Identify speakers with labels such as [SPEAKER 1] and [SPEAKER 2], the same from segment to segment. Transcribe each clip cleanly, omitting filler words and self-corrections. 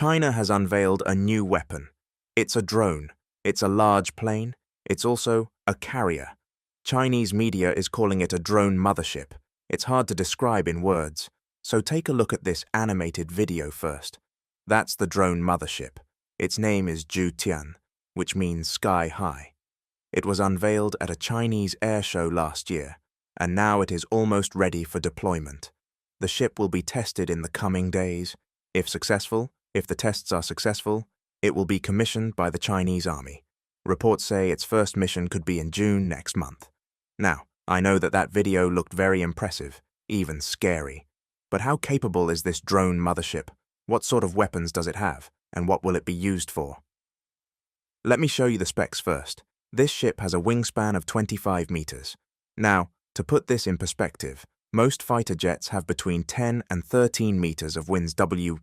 [SPEAKER 1] China has unveiled a new weapon. It's a drone. It's a large plane. It's also a carrier. Chinese media is calling it a drone mothership. It's hard to describe in words, so take a look at this animated video first. That's the drone mothership. Its name is Jiu Tian, which means sky high. It was unveiled at a Chinese air show last year, and now it is almost ready for deployment. The ship will be tested in the coming days. If the tests are successful, it will be commissioned by the Chinese army. Reports say its first mission could be in June next month. Now, I know that video looked very impressive, even scary. But how capable is this drone mothership? What sort of weapons does it have, and what will it be used for? Let me show you the specs first. This ship has a wingspan of 25 meters. Now, to put this in perspective, most fighter jets have between 10 and 13 meters of UW,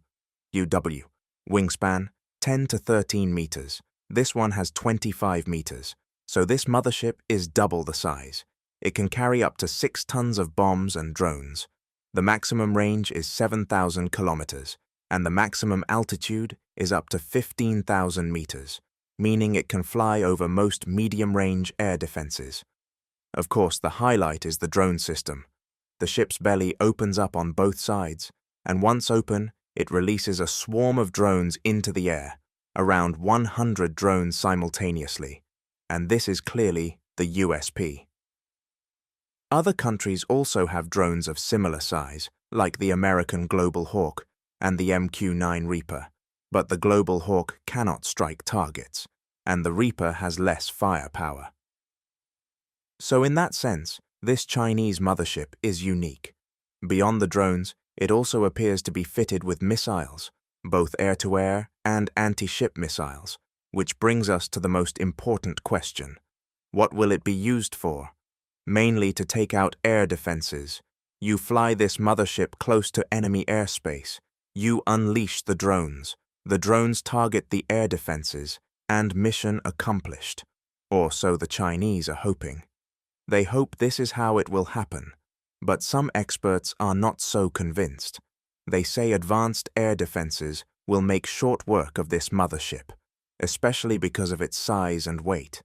[SPEAKER 1] wingspan, 10 to 13 meters. This one has 25 meters, so this mothership is double the size. It can carry up to 6 tons of bombs and drones. The maximum range is 7,000 kilometers, and the maximum altitude is up to 15,000 meters, meaning it can fly over most medium-range air defenses. Of course, the highlight is the drone system. The ship's belly opens up on both sides, and once open, it releases a swarm of drones into the air, around 100 drones simultaneously, and this is clearly the USP. Other countries also have drones of similar size, like the American Global Hawk and the MQ-9 Reaper, but the Global Hawk cannot strike targets, and the Reaper has less firepower. So in that sense, this Chinese mothership is unique. Beyond the drones, it also appears to be fitted with missiles, both air-to-air and anti-ship missiles, which brings us to the most important question. What will it be used for? Mainly to take out air defenses. You fly this mothership close to enemy airspace. You unleash the drones. The drones target the air defenses, and mission accomplished. Or so the Chinese are hoping. They hope this is how it will happen. But some experts are not so convinced. They say advanced air defenses will make short work of this mothership, especially because of its size and weight.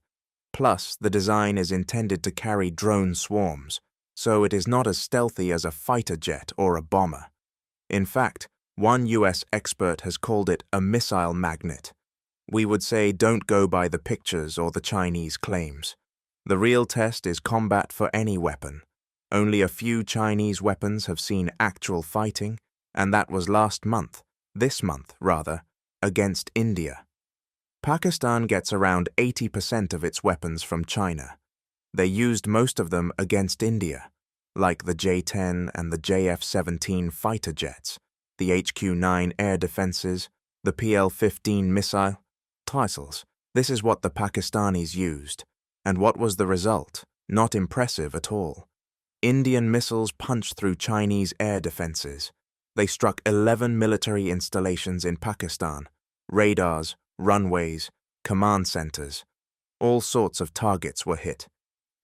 [SPEAKER 1] Plus, the design is intended to carry drone swarms, so it is not as stealthy as a fighter jet or a bomber. In fact, one US expert has called it a missile magnet. We would say don't go by the pictures or the Chinese claims. The real test is combat for any weapon. Only a few Chinese weapons have seen actual fighting, and that was this month, against India. Pakistan gets around 80% of its weapons from China. They used most of them against India, like the J-10 and the JF-17 fighter jets, the HQ-9 air defenses, the PL-15 missile missiles. This is what the Pakistanis used. And what was the result? Not impressive at all. Indian missiles punched through Chinese air defenses. They struck 11 military installations in Pakistan, radars, runways, command centers. All sorts of targets were hit.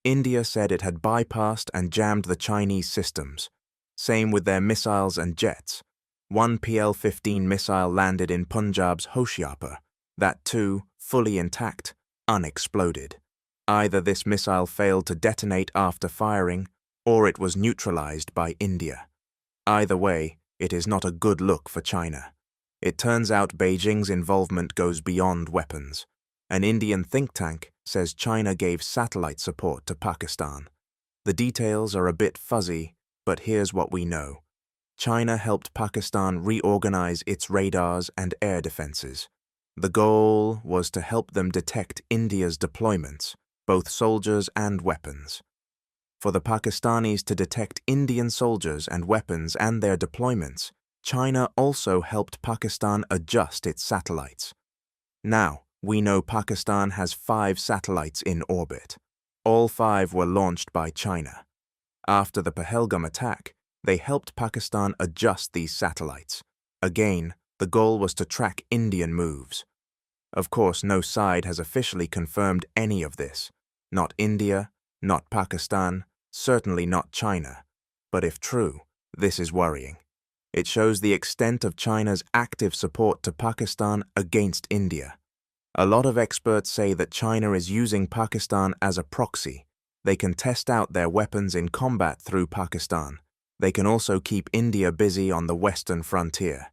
[SPEAKER 1] India said it had bypassed and jammed the Chinese systems. Same with their missiles and jets. One PL-15 missile landed in Punjab's Hoshiarpur. That too, fully intact, unexploded. Either this missile failed to detonate after firing, or it was neutralized by India. Either way, it is not a good look for China. It turns out Beijing's involvement goes beyond weapons. An Indian think tank says China gave satellite support to Pakistan. The details are a bit fuzzy, but here's what we know. China helped Pakistan reorganize its radars and air defenses. The goal was to help them detect India's deployments, both soldiers and weapons. For the Pakistanis to detect Indian soldiers and weapons and their deployments, China also helped Pakistan adjust its satellites. Now, we know Pakistan has 5 satellites in orbit. All 5 were launched by China. After the Pahalgam attack, they helped Pakistan adjust these satellites. Again, the goal was to track Indian moves. Of course, no side has officially confirmed any of this. Not India, not Pakistan, certainly not China. But if true, this is worrying. It shows the extent of China's active support to Pakistan against India. A lot of experts say that China is using Pakistan as a proxy. They can test out their weapons in combat through Pakistan. They can also keep India busy on the western frontier.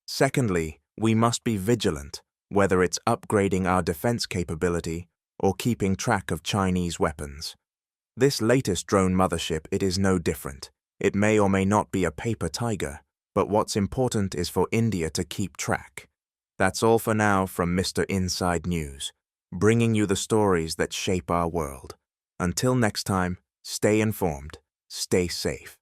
[SPEAKER 1] Secondly, we must be vigilant, whether it's upgrading our defense capability or keeping track of Chinese weapons. This latest drone mothership, it is no different. It may or may not be a paper tiger, but what's important is for India to keep track. That's all for now from Mr. Inside News, bringing you the stories that shape our world. Until next time, stay informed, stay safe.